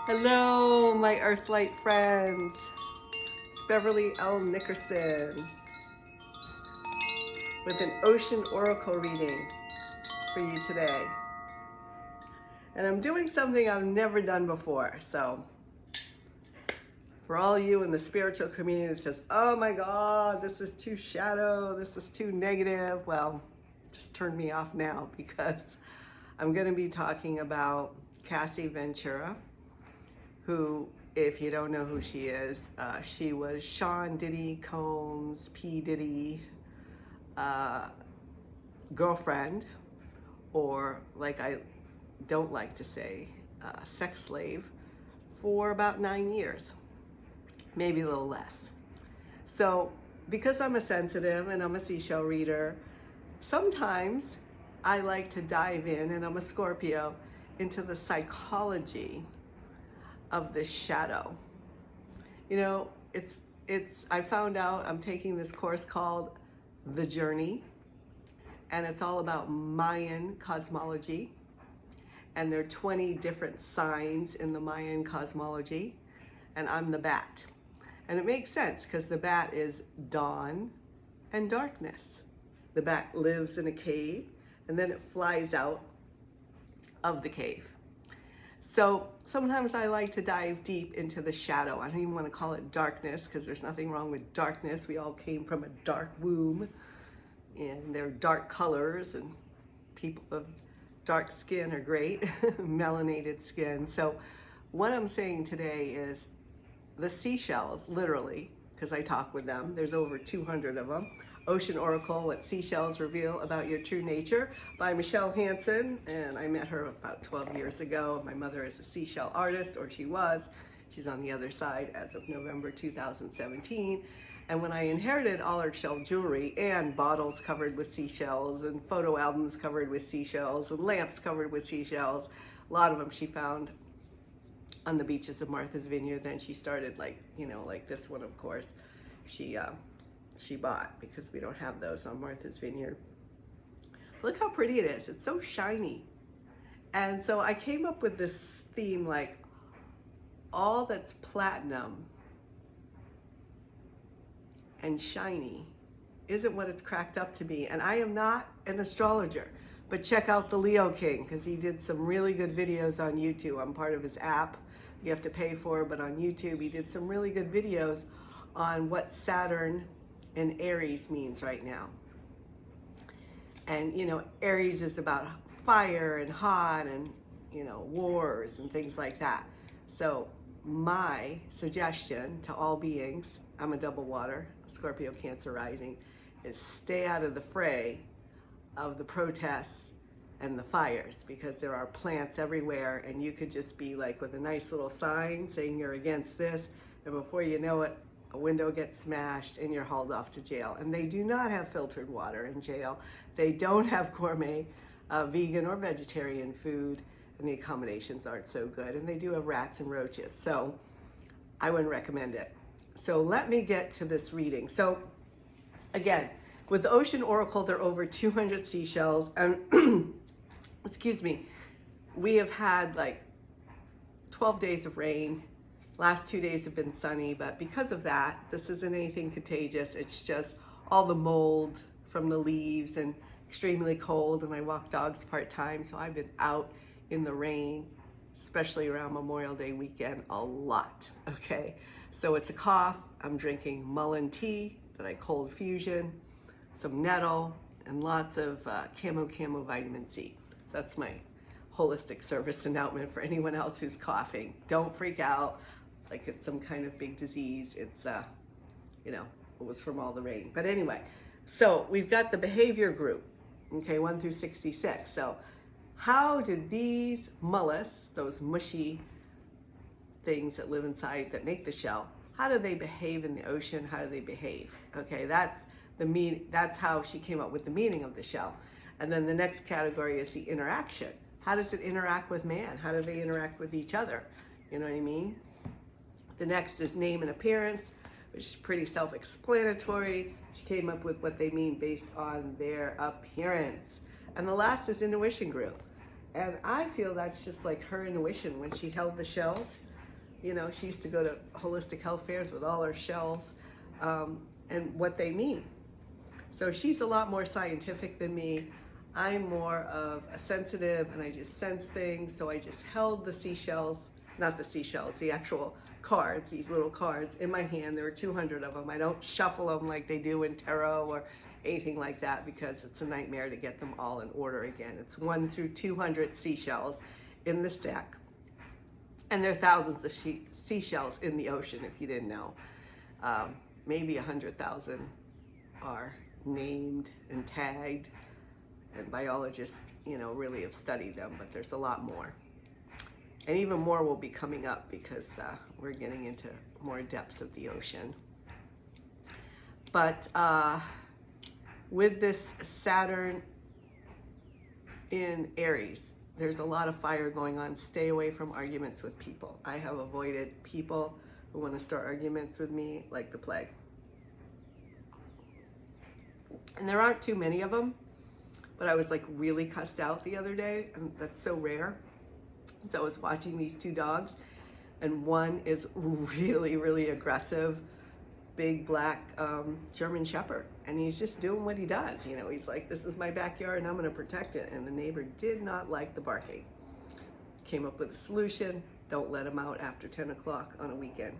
Hello, my Earthlight friends. It's Beverly Nickerson with an ocean oracle reading for you today. And I'm doing something I've never done before. So for all of you in the spiritual community that says, oh my God, this is too shadow, this is too negative, well, just turn me off now because I'm going to be talking about Cassie Ventura, who, if you don't know who she is, she was Sean Diddy Combs' P. Diddy girlfriend, or like I don't like to say, sex slave, for about 9 years, maybe a little less. So because I'm a sensitive and I'm a seashell reader, sometimes I like to dive in, and I'm a Scorpio, into the psychology of this shadow. You know, I found out I'm taking this course called The Journey, and it's all about Mayan cosmology, and there are 20 different signs in the Mayan cosmology, and I'm the bat. And it makes sense because the bat is dawn and darkness. The bat lives in a cave, and then it flies out of the cave. So sometimes I like to dive deep into the shadow. I don't even want to call it darkness because there's nothing wrong with darkness. We all came from a dark womb, and they're dark colors, and people of dark skin are great, melanated skin. So what I'm saying today is the seashells, literally, because I talk with them. There's over 200 of them. Ocean Oracle, What Seashells Reveal About Your True Nature by Michelle Hansen, and I met her about 12 years ago. My mother is a seashell artist, or she was. She's on the other side as of November 2017. And when I inherited all her shell jewelry and bottles covered with seashells and photo albums covered with seashells and lamps covered with seashells, a lot of them she found on the beaches of Martha's Vineyard. Then she started, like this one, of course, she bought, because we don't have those on Martha's Vineyard. Look how pretty it is. It's so shiny. And so I came up with this theme, like all that's platinum and shiny isn't what it's cracked up to be. And I am not an astrologer, but check out the Leo King, because he did some really good videos on YouTube. I'm part of his app. You have to pay for, but on YouTube he did some really good videos on what Saturn and Aries means right now. And Aries is about fire and hot and wars and things like that. So my suggestion to all beings, I'm a double water, Scorpio Cancer rising, is stay out of the fray of the protests and the fires, because there are plants everywhere, and you could just be like with a nice little sign saying you're against this, and before you know it, a window gets smashed and you're hauled off to jail. And they do not have filtered water in jail. They don't have gourmet vegan or vegetarian food, and the accommodations aren't so good. And they do have rats and roaches. So I wouldn't recommend it. So let me get to this reading. So again, with the Ocean Oracle, there are over 200 seashells. And excuse me, we have had like 12 days of rain. Last 2 days have been sunny, but because of that, this isn't anything contagious. It's just all the mold from the leaves and extremely cold, and I walk dogs part-time, so I've been out in the rain, especially around Memorial Day weekend, a lot, okay? So it's a cough. I'm drinking mullein tea that I cold fusion, some nettle, and lots of camo vitamin C. So that's my holistic service announcement for anyone else who's coughing. Don't freak out like it's some kind of big disease. It's, it was from all the rain. But anyway, so we've got the behavior group, okay, 1 through 66. So how did these mollusks, those mushy things that live inside that make the shell, how do they behave in the ocean? How do they behave? Okay, that's how she came up with the meaning of the shell. And then the next category is the interaction. How does it interact with man? How do they interact with each other? You know what I mean? The next is name and appearance, which is pretty self-explanatory. She came up with what they mean based on their appearance. And the last is intuition group. And I feel that's just like her intuition when she held the shells. You know, she used to go to holistic health fairs with all her shells and what they mean. So she's a lot more scientific than me. I'm more of a sensitive and I just sense things. So I just held the seashells, not the seashells, the actual cards, these little cards in my hand. There were 200 of them. I don't shuffle them like they do in tarot or anything like that because it's a nightmare to get them all in order again. It's 1 through 200 seashells in this deck. And there are thousands of seashells in the ocean, if you didn't know. Maybe 100,000 are named and tagged, and biologists, you know, really have studied them, but there's a lot more. And even more will be coming up because we're getting into more depths of the ocean. But with this Saturn in Aries, there's a lot of fire going on. Stay away from arguments with people. I have avoided people who want to start arguments with me like the plague. And there aren't too many of them, but I was like really cussed out the other day, and that's so rare. So I was watching these two dogs, and one is really, really aggressive, big black German Shepherd, and he's just doing what he does. You know, he's like, this is my backyard and I'm going to protect it. And the neighbor did not like the barking. Came up with a solution: don't let him out after 10 o'clock on a weekend.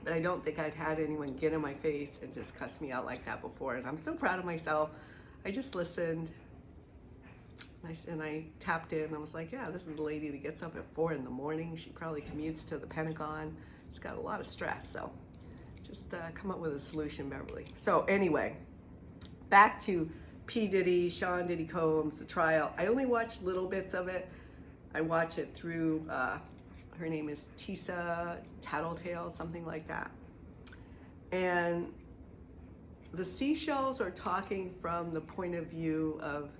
But I don't think I'd had anyone get in my face and just cuss me out like that before. And I'm so proud of myself. I just listened. And I tapped in. I was like, yeah, this is the lady that gets up at 4 in the morning. She probably commutes to the Pentagon. She's got a lot of stress. So just come up with a solution, Beverly. So anyway, back to P. Diddy, Sean Diddy Combs, the trial. I only watched little bits of it. I watch it through... her name is Tisa Tattletale, something like that. And the seashells are talking from the point of view of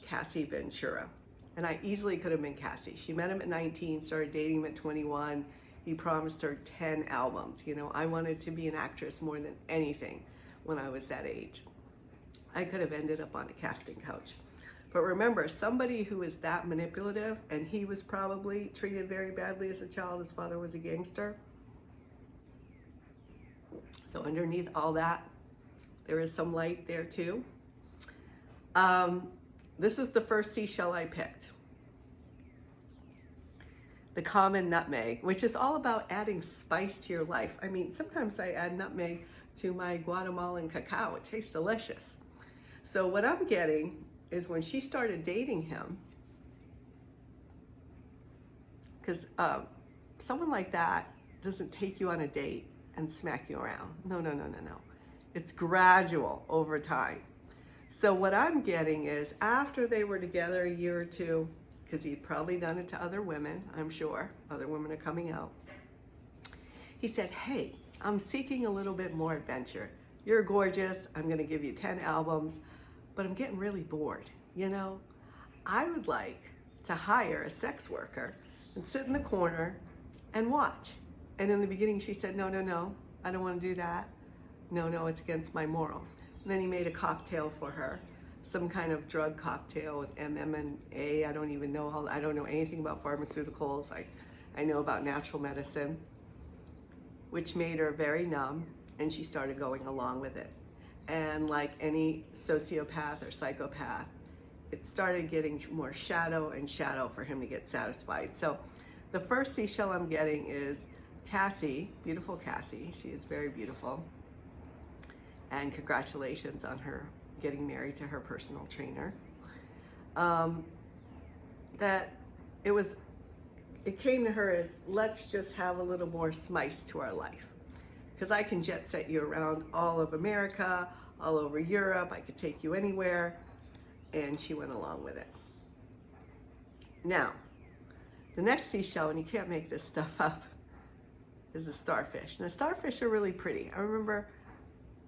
Cassie Ventura. And I easily could have been Cassie. She met him at 19, started dating him at 21. He promised her 10 albums. You know, I wanted to be an actress more than anything when I was that age. I could have ended up on a casting couch. But remember, somebody who is that manipulative, and he was probably treated very badly as a child. His father was a gangster. So underneath all that, there is some light there too. This is the first seashell I picked. The common nutmeg, which is all about adding spice to your life. I mean, sometimes I add nutmeg to my Guatemalan cacao. It tastes delicious. So what I'm getting is when she started dating him, because someone like that doesn't take you on a date and smack you around. No. It's gradual over time. So what I'm getting is after they were together a year or two, because he'd probably done it to other women, I'm sure, other women are coming out, he said, hey, I'm seeking a little bit more adventure. You're gorgeous, I'm gonna give you 10 albums, but I'm getting really bored, you know? I would like to hire a sex worker and sit in the corner and watch. And in the beginning she said, no, I don't want to do that. No, it's against my morals. And then he made a cocktail for her, some kind of drug cocktail with MMA. I don't even know I don't know anything about pharmaceuticals. I know about natural medicine, which made her very numb, and she started going along with it. And like any sociopath or psychopath, it started getting more shadow and shadow for him to get satisfied. So the first seashell I'm getting is Cassie, beautiful Cassie. She is very beautiful. And congratulations on her getting married to her personal trainer. That it came to her as, let's just have a little more spice to our life. Because I can jet set you around all of America, all over Europe, I could take you anywhere. And she went along with it. Now, the next seashell, and you can't make this stuff up, is a starfish. Now, starfish are really pretty. I remember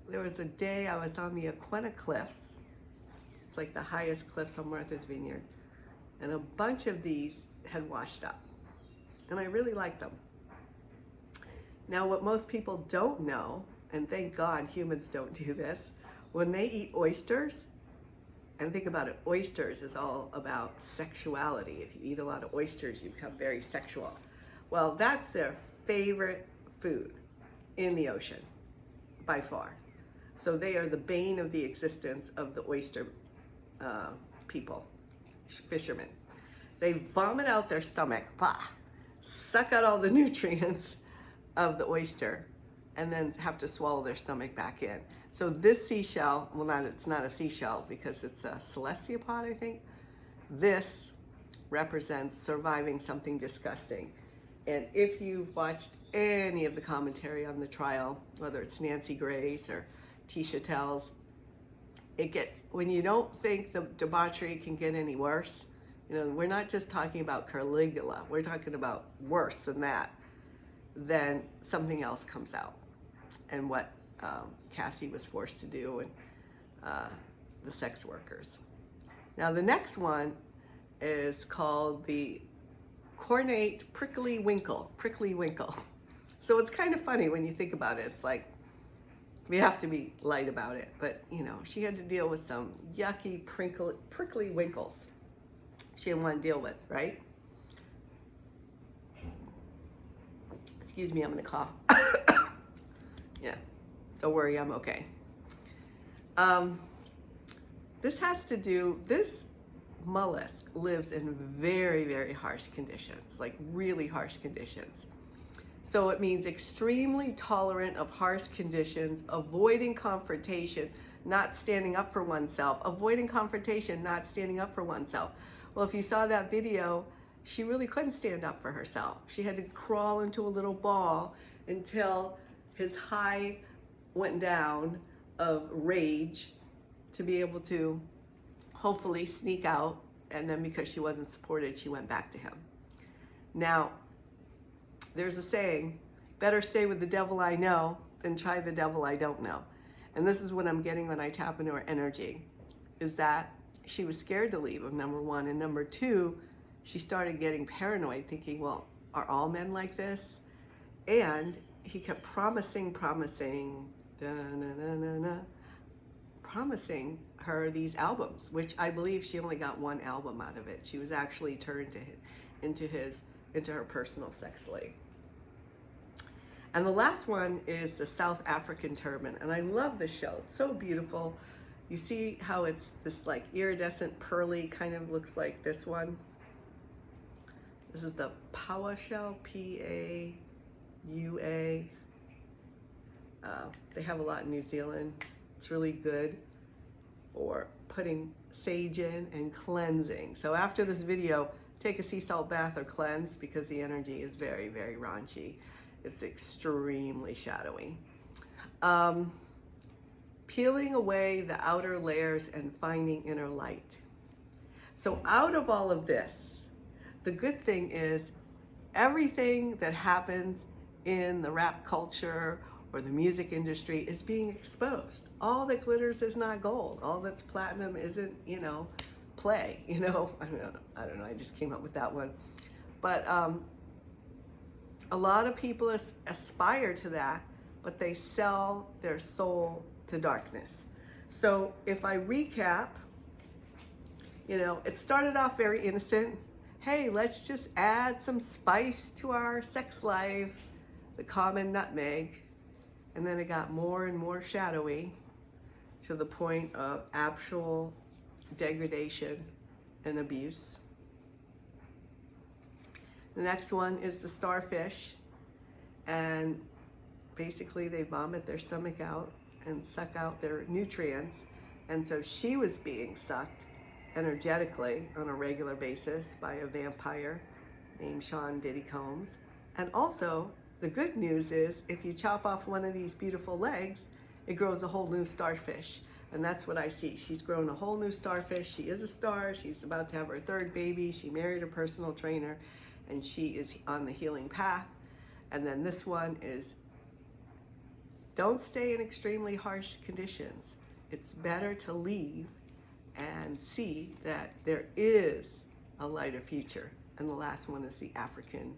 there was a day I was on the Aquena Cliffs. It's like the highest cliffs on Martha's Vineyard. And a bunch of these had washed up. And I really liked them. Now, what most people don't know, and thank God humans don't do this, when they eat oysters, And think about it, oysters is all about sexuality. If you eat a lot of oysters, you become very sexual. Well, that's their favorite food in the ocean, by far. So they are the bane of the existence of the oyster people, fishermen. They vomit out their stomach, suck out all the nutrients of the oyster, and then have to swallow their stomach back in. So this seashell, well, it's not a seashell because it's a celestiopod, I think. This represents surviving something disgusting. And if you've watched any of the commentary on the trial, whether it's Nancy Grace or Tisha Tells, when you don't think the debauchery can get any worse, we're not just talking about Caligula, we're talking about worse than that, then something else comes out. And what Cassie was forced to do, and the sex workers. Now the next one is called the cornate prickly winkle. So it's kind of funny when you think about it. It's like, we have to be light about it, but she had to deal with some yucky prickly winkles she didn't want to deal with, right? Excuse me, I'm gonna cough. Yeah, don't worry, I'm okay. This mollusk lives in very, very harsh conditions, like really harsh conditions. So it means extremely tolerant of harsh conditions, avoiding confrontation, not standing up for oneself, avoiding confrontation, not standing up for oneself. Well, if you saw that video, she really couldn't stand up for herself. She had to crawl into a little ball until his high went down of rage to be able to hopefully sneak out. And then because she wasn't supported, she went back to him. Now, there's a saying, better stay with the devil I know than try the devil I don't know. And this is what I'm getting when I tap into her energy, is that she was scared to leave, of number one. And number two, she started getting paranoid, thinking, well, are all men like this? And he kept promising her these albums, which I believe she only got one album out of it. She was actually turned into her personal sex slave. And the last one is the South African turban. And I love this shell. It's so beautiful. You see how it's this like iridescent pearly, kind of looks like this one. This is the Paua shell, P-A-U-A. They have a lot in New Zealand. It's really good for putting sage in and cleansing. So after this video, take a sea salt bath or cleanse, because the energy is very, very raunchy. It's extremely shadowy. Peeling away the outer layers and finding inner light. So out of all of this, the good thing is everything that happens in the rap culture or the music industry is being exposed. All that glitters is not gold. All that's platinum isn't, play, I don't know, I just came up with that one. But a lot of people aspire to that, but they sell their soul to darkness. So if I recap, it started off very innocent. Hey, let's just add some spice to our sex life, the common nutmeg. And then it got more and more shadowy to the point of actual degradation and abuse. The next one is the starfish. And basically they vomit their stomach out and suck out their nutrients. And so she was being sucked energetically on a regular basis by a vampire named Sean Diddy Combs. And also, the good news is if you chop off one of these beautiful legs, it grows a whole new starfish. And that's what I see. She's grown a whole new starfish. She is a star. She's about to have her third baby. She married a personal trainer, and she is on the healing path. And then this one is, don't stay in extremely harsh conditions. It's better to leave and see that there is a lighter future. And the last one is the African